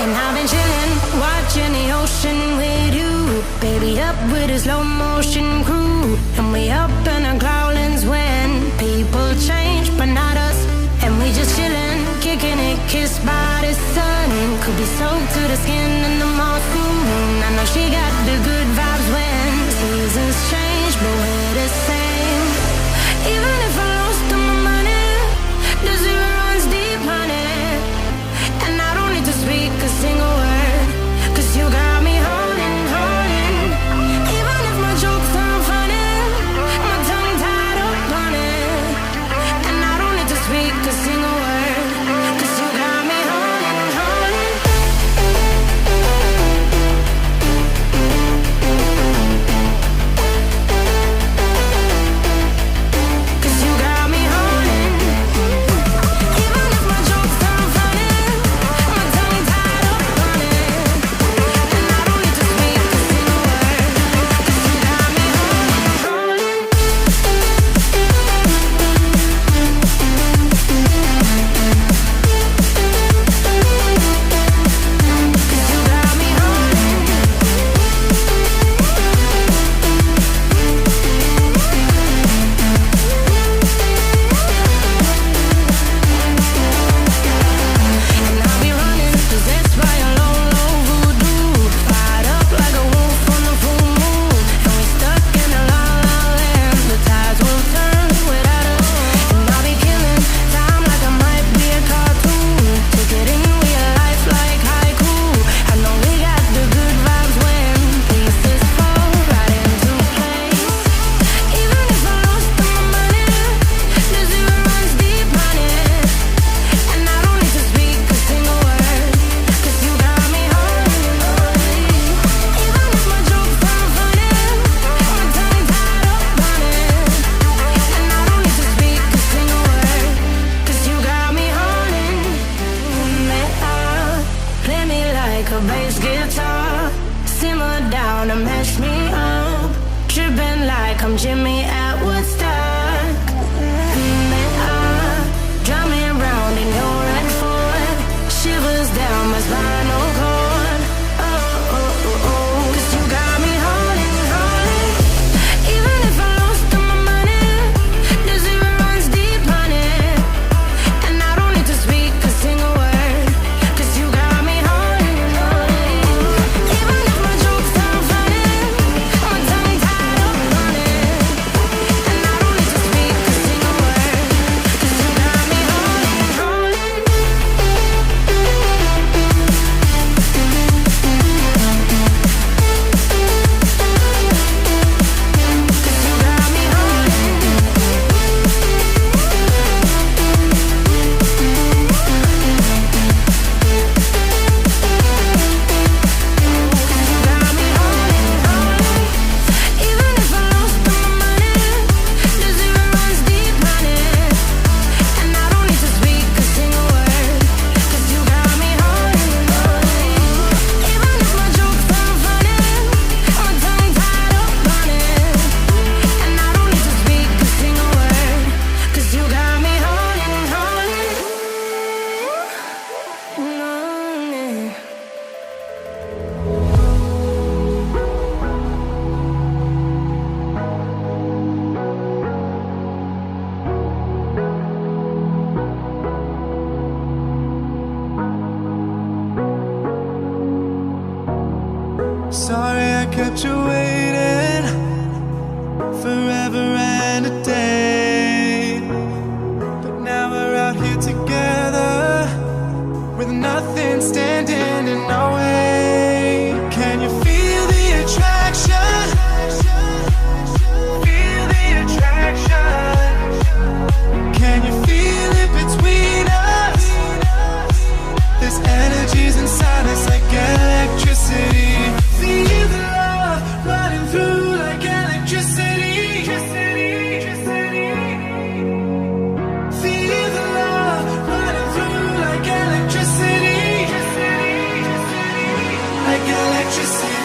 And I've been chillin', watching the ocean with you. Baby, up with a slow motion crew. And we up in our growlings when people change, but not us. And we just chillin', kicking it, kissed by the sun. Could be soaked to the skin in the morning. I know she got the good vibes when simmer down and mash me up. Tripping like I'm Jimmy at Woodstock. Drive me around in your red Ford. Shivers down my spinal cord. Oh, oh, oh, oh. 'Cause you got me holding, holding. Even if I lost all my money, the zero runs deep, honey. And I don't need to speak a single word. 'Cause you got me holding, holding. Even if my jokes sound funny, my tongue tied up on it. And I don't need to speak a single word. 'Cause you got me holding, holding. Sorry I kept you waiting forever and a day. But now we're out here together with nothing standing in our way. Can you feel the attraction? Feel the attraction. Can you feel it between us? This energy's inside us like electricity. Feel the love running through like electricity. Feel the love running through like electricity. Like electricity.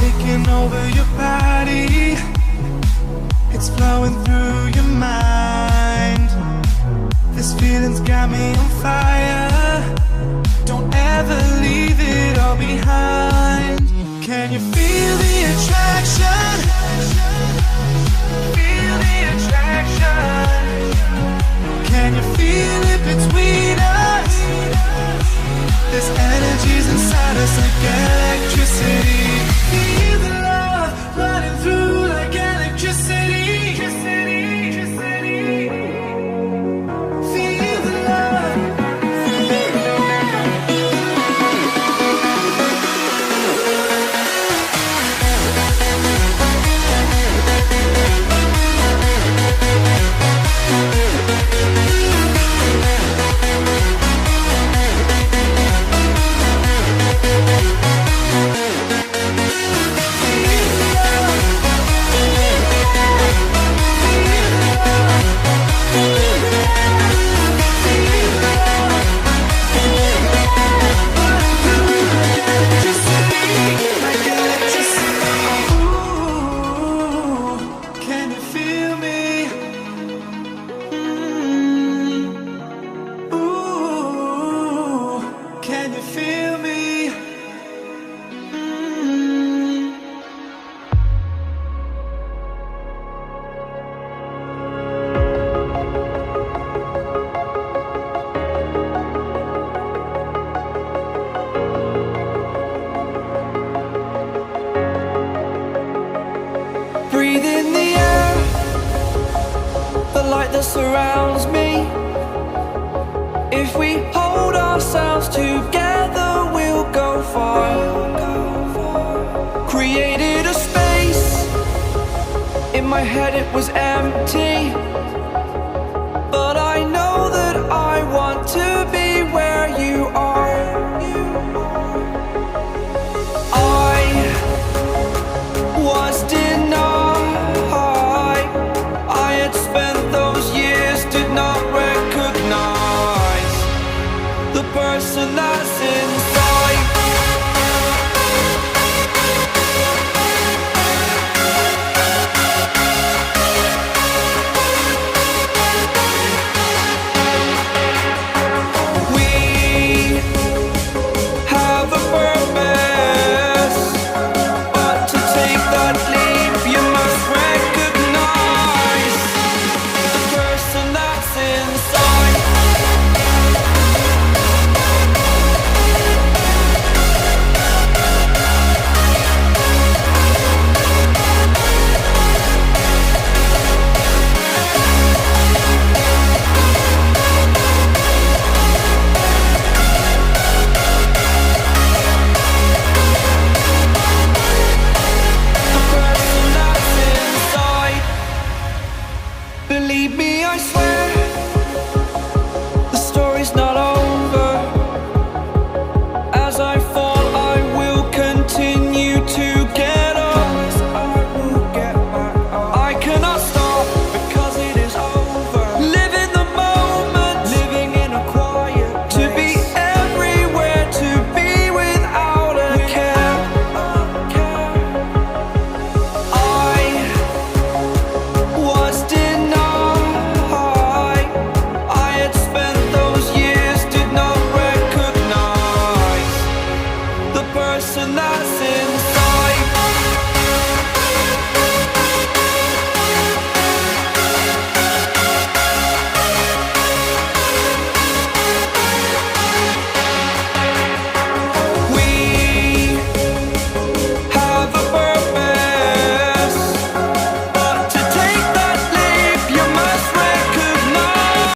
Taking over your body, it's flowing through your mind. This feeling's got me on fire. Don't ever leave it all behind. Can you feel the attraction? Feel the attraction. Can you feel it between us? This energy's inside us like electricity. Feel the love running through like electricity. Feel the love. that surrounds me. If we hold ourselves together, we'll go far. my head it was empty, but I know that I want to be where you are. I was denied. I had spent those years, did not recognize the person that's inside. We have a purpose, but to take that leap, you must recognize the person that's inside. The person that's inside. Believe me, I swear